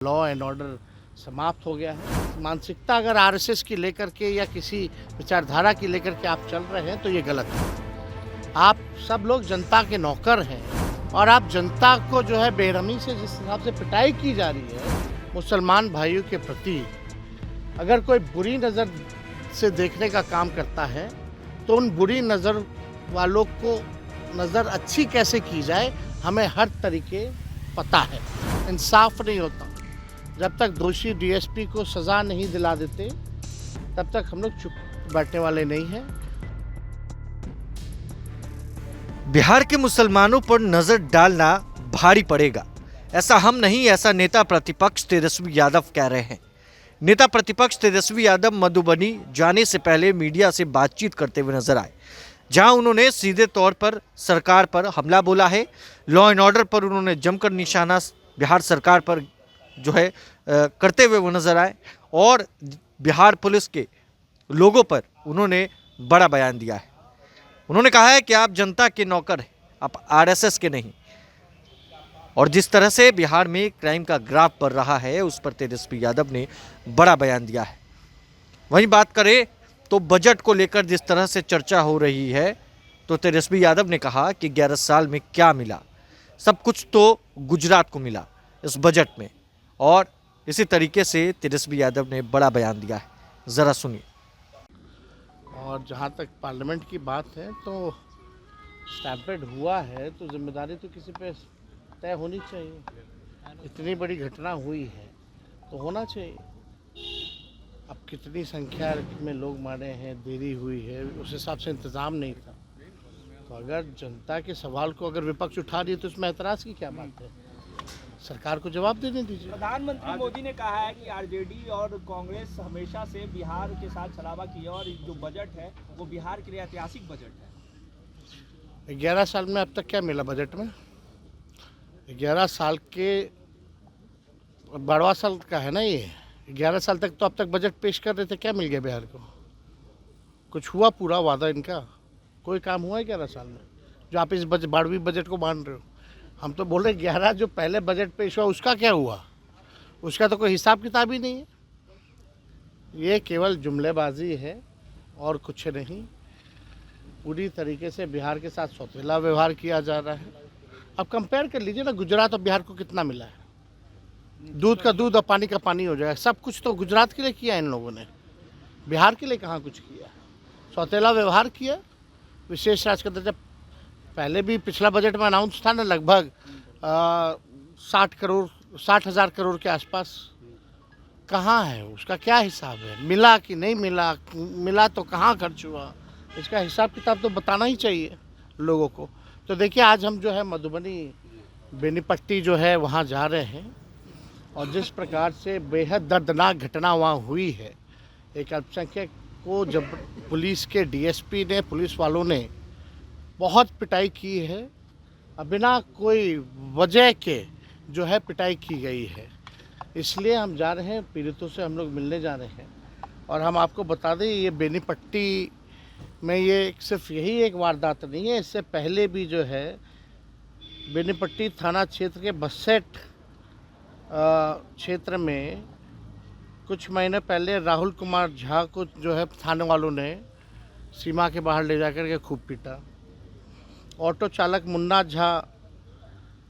Law and order समाप्त हो गया है। मानसिकता अगर आरएसएस की लेकर के या किसी विचारधारा की लेकर के आप चल रहे हैं तो ये गलत है। आप सब लोग जनता के नौकर हैं और आप जनता को जो है बेरहमी से जिस हिसाब से पिटाई की जा रही है मुसलमान भाइयों के प्रति, अगर कोई बुरी नज़र से देखने का काम करता है तो उन बुरी नज़र वालों को नज़र अच्छी कैसे की जाए हमें हर तरीके पता है। इंसाफ नहीं होता जब तक दोषी डीएसपी को सज़ा नहीं दिला देते, तब तक हम लोग चुप बैठने वाले नहीं हैं। बिहार के मुसलमानों पर नजर डालना भारी पड़ेगा, ऐसा हम नहीं, ऐसा नेता प्रतिपक्ष तेजस्वी यादव कह रहे हैं। नेता प्रतिपक्ष तेजस्वी यादव मधुबनी जाने से पहले मीडिया से बातचीत करते हुए नजर आए, जहां उन्होंने सीधे तौर पर सरकार पर हमला बोला है। लॉ एंड ऑर्डर पर उन्होंने जमकर निशाना बिहार सरकार पर जो है करते हुए वो नजर आए और बिहार पुलिस के लोगों पर उन्होंने बड़ा बयान दिया है। उन्होंने कहा है कि आप जनता के नौकर हैं, आप आरएसएस के नहीं। और जिस तरह से बिहार में क्राइम का ग्राफ बढ़ रहा है उस पर तेजस्वी यादव ने बड़ा बयान दिया है। वहीं बात करें तो बजट को लेकर जिस तरह से चर्चा हो रही है, तो तेजस्वी यादव ने कहा कि 11 साल में क्या मिला, सब कुछ तो गुजरात को मिला इस बजट में। और इसी तरीके से तेजस्वी यादव ने बड़ा बयान दिया है, ज़रा सुनिए। और जहाँ तक पार्लियामेंट की बात है तो स्टैम्पेड हुआ है तो जिम्मेदारी तो किसी पे तय होनी चाहिए। इतनी बड़ी घटना हुई है तो होना चाहिए। अब कितनी संख्या में लोग मारे हैं, देरी हुई है, उस हिसाब से इंतज़ाम नहीं था। तो अगर जनता के सवाल को अगर विपक्ष उठा रही है तो इसमें ऐतराज़ की क्या बात है? सरकार को जवाब देने दीजिए। प्रधानमंत्री मोदी ने कहा है कि आरजेडी और कांग्रेस हमेशा से बिहार के साथ छलावा की है और जो बजट है वो बिहार के लिए ऐतिहासिक बजट है। 11 साल में अब तक क्या मिला बजट में? 11 साल के 12वां साल का है ना ये। 11 साल तक तो अब तक बजट पेश कर रहे थे, क्या मिल गया बिहार को? कुछ हुआ पूरा वादा इनका? कोई काम हुआ है 11 साल में जो आप इस 12वीं बजट को मान रहे हो? हम तो बोल रहे 11 जो पहले बजट पेश हुआ उसका क्या हुआ? उसका तो कोई हिसाब किताब ही नहीं है। ये केवल जुमलेबाजी है और कुछ नहीं। पूरी तरीके से बिहार के साथ सौतेला व्यवहार किया जा रहा है। अब कंपेयर कर लीजिए ना, गुजरात और बिहार को कितना मिला है? दूध का दूध और पानी का पानी हो जाएगा। सब कुछ तो गुजरात के लिए किया इन लोगों ने, बिहार के लिए कहाँ कुछ किया। सौतेला व्यवहार किया। विशेष राज्य का दर्जा पहले भी पिछला बजट में अनाउंस था ना, लगभग 60,000 करोड़ के आसपास। कहाँ है उसका? क्या हिसाब है? मिला कि नहीं मिला? मिला तो कहाँ खर्च हुआ? इसका हिसाब किताब तो बताना ही चाहिए लोगों को। तो देखिए, आज हम जो है मधुबनी बेनीपट्टी जो है वहाँ जा रहे हैं और जिस प्रकार से बेहद दर्दनाक घटना वहाँ हुई है, एक अल्पसंख्यक को जब पुलिस के डीएसपी ने, पुलिस वालों ने बहुत पिटाई की है, बिना कोई वजह के जो है पिटाई की गई है। इसलिए हम जा रहे हैं, पीड़ितों से हम लोग मिलने जा रहे हैं। और हम आपको बता दें, ये बेनीपट्टी में ये सिर्फ यही एक वारदात नहीं है, इससे पहले भी जो है बेनीपट्टी थाना क्षेत्र के बसेट क्षेत्र में कुछ महीने पहले राहुल कुमार झा को जो है थाने वालों ने सीमा के बाहर ले जाकर के खूब पीटा। ऑटो चालक मुन्ना झा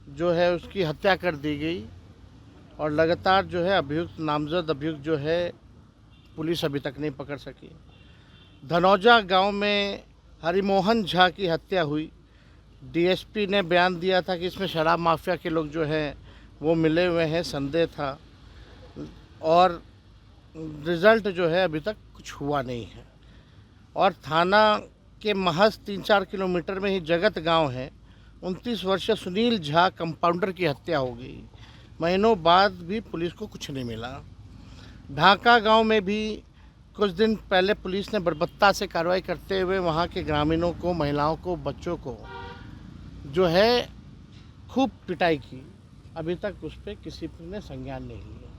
जो है उसकी हत्या कर दी गई और लगातार जो है अभियुक्त, नामजद अभियुक्त जो है पुलिस अभी तक नहीं पकड़ सकी। धनौजा गांव में हरिमोहन झा की हत्या हुई। डीएसपी ने बयान दिया था कि इसमें शराब माफिया के लोग जो हैं वो मिले हुए हैं, संदेह था, और रिज़ल्ट जो है अभी तक कुछ हुआ नहीं है। और थाना के महज 3-4 किलोमीटर में ही जगत गांव है, 29 वर्षीय सुनील झा कंपाउंडर की हत्या हो गई। महीनों बाद भी पुलिस को कुछ नहीं मिला। ढाका गांव में भी कुछ दिन पहले पुलिस ने बर्बरता से कार्रवाई करते हुए वहां के ग्रामीणों को, महिलाओं को, बच्चों को जो है खूब पिटाई की। अभी तक उस पर किसी ने संज्ञान नहीं लिया।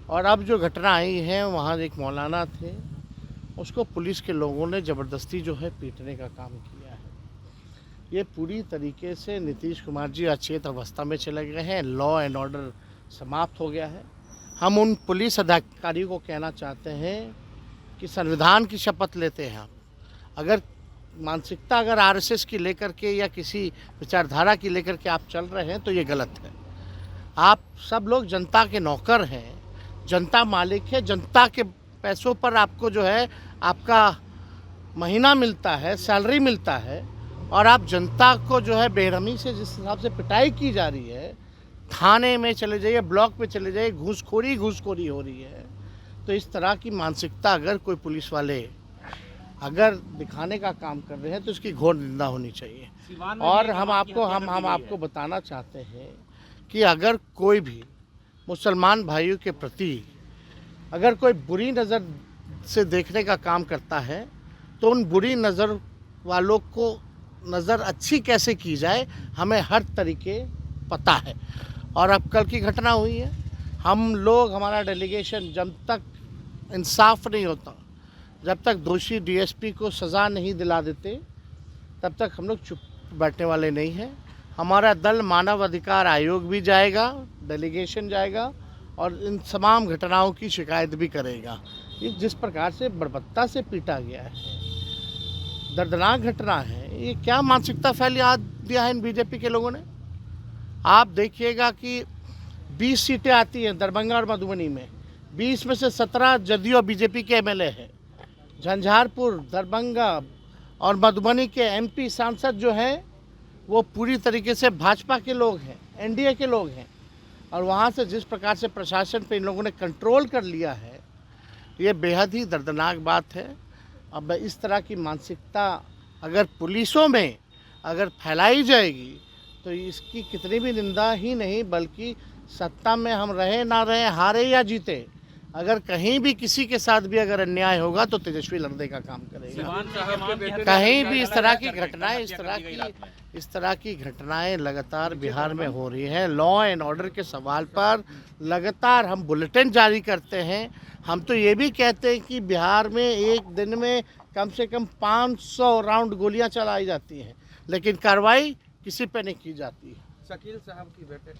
और अब जो घटना आई है, वहाँ एक मौलाना थे, उसको पुलिस के लोगों ने ज़बरदस्ती जो है पीटने का काम किया है। ये पूरी तरीके से नीतीश कुमार जी अचेत अवस्था में चले गए हैं। लॉ एंड ऑर्डर समाप्त हो गया है। हम उन पुलिस अधिकारियों को कहना चाहते हैं कि संविधान की शपथ लेते हैं आप। अगर मानसिकता अगर आरएसएस की लेकर के या किसी विचारधारा की लेकर के आप चल रहे हैं तो ये गलत है। आप सब लोग जनता के नौकर हैं, जनता मालिक है, जनता के पैसों पर आपको जो है आपका महीना मिलता है, सैलरी मिलता है, और आप जनता को जो है बेरहमी से जिस हिसाब से पिटाई की जा रही है, थाने में चले जाइए, ब्लॉक पे चले जाइए, घूसखोरी हो रही है। तो इस तरह की मानसिकता अगर कोई पुलिस वाले अगर दिखाने का काम कर रहे हैं तो इसकी घोर निंदा होनी चाहिए। और हम आपको बताना चाहते हैं कि अगर कोई भी मुसलमान भाइयों के प्रति अगर कोई बुरी नज़र से देखने का काम करता है तो उन बुरी नज़र वालों को नज़र अच्छी कैसे की जाए हमें हर तरीके पता है। और अब कल की घटना हुई है, हम लोग हमारा डेलीगेशन जब तक इंसाफ नहीं होता, जब तक दोषी डीएसपी को सज़ा नहीं दिला देते, तब तक हम लोग चुप बैठने वाले नहीं हैं। हमारा दल मानव अधिकार आयोग भी जाएगा, डेलीगेशन जाएगा और इन तमाम घटनाओं की शिकायत भी करेगा। ये जिस प्रकार से बर्बरता से पीटा गया है, दर्दनाक घटना है। ये क्या मानसिकता फैला दिया है इन बीजेपी के लोगों ने। आप देखिएगा कि 20 सीटें आती हैं दरभंगा और मधुबनी में, 20 में से 17 जदयू और बीजेपी के एमएलए हैं। झंझारपुर, दरभंगा और मधुबनी के एमपी सांसद जो हैं वो पूरी तरीके से भाजपा के लोग हैं, एनडीए के लोग हैं। और वहाँ से जिस प्रकार से प्रशासन पे इन लोगों ने कंट्रोल कर लिया है, ये बेहद ही दर्दनाक बात है। अब इस तरह की मानसिकता अगर पुलिसों में अगर फैलाई जाएगी तो इसकी कितनी भी निंदा ही नहीं, बल्कि सत्ता में हम रहे ना रहे, हारे या जीते, अगर कहीं भी किसी के साथ भी अगर अन्याय होगा तो तेजस्वी लड़ने का काम करेगा। कहीं भी इस तरह की घटनाएं लगातार बिहार में हो रही है। लॉ एंड ऑर्डर के सवाल पर लगातार हम बुलेटिन जारी करते हैं। हम तो ये भी कहते हैं कि बिहार में एक दिन में कम से कम 500 राउंड गोलियां चलाई जाती हैं, लेकिन कार्रवाई किसी पे नहीं की जाती है। शकील साहब की बेटे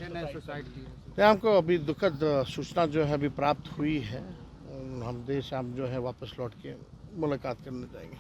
ने सुसाइड की। हमको अभी दुखद सूचना जो है अभी प्राप्त हुई है। हम देर शाम जो है वापस लौट के मुलाकात करने जाएंगे।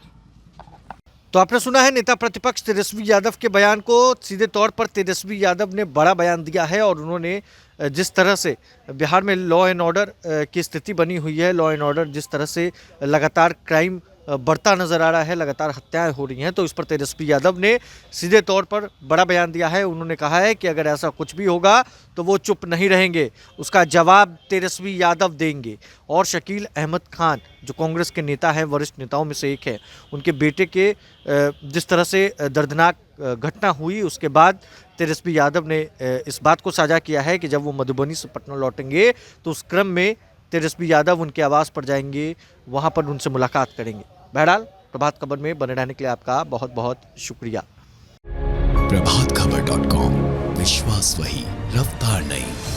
तो आपने सुना है नेता प्रतिपक्ष तेजस्वी यादव के बयान को। सीधे तौर पर तेजस्वी यादव ने बड़ा बयान दिया है और उन्होंने जिस तरह से बिहार में लॉ एंड ऑर्डर की स्थिति बनी हुई है, लॉ एंड ऑर्डर जिस तरह से लगातार क्राइम बढ़ता नजर आ रहा है, लगातार हत्याएं हो रही हैं, तो इस पर तेजस्वी यादव ने सीधे तौर पर बड़ा बयान दिया है। उन्होंने कहा है कि अगर ऐसा कुछ भी होगा तो वो चुप नहीं रहेंगे, उसका जवाब तेजस्वी यादव देंगे। और शकील अहमद खान जो कांग्रेस के नेता हैं, वरिष्ठ नेताओं में से एक है, उनके बेटे के जिस तरह से दर्दनाक घटना हुई उसके बाद तेजस्वी यादव ने इस बात को साझा किया है कि जब वो मधुबनी से पटना लौटेंगे तो उस क्रम में तेजस्वी यादव उनके आवास पर जाएंगे, वहाँ पर उनसे मुलाकात करेंगे। बहरहाल प्रभात खबर में बने रहने के लिए आपका बहुत बहुत शुक्रिया। प्रभातखबर.com, विश्वास वही, रफ्तार नहीं।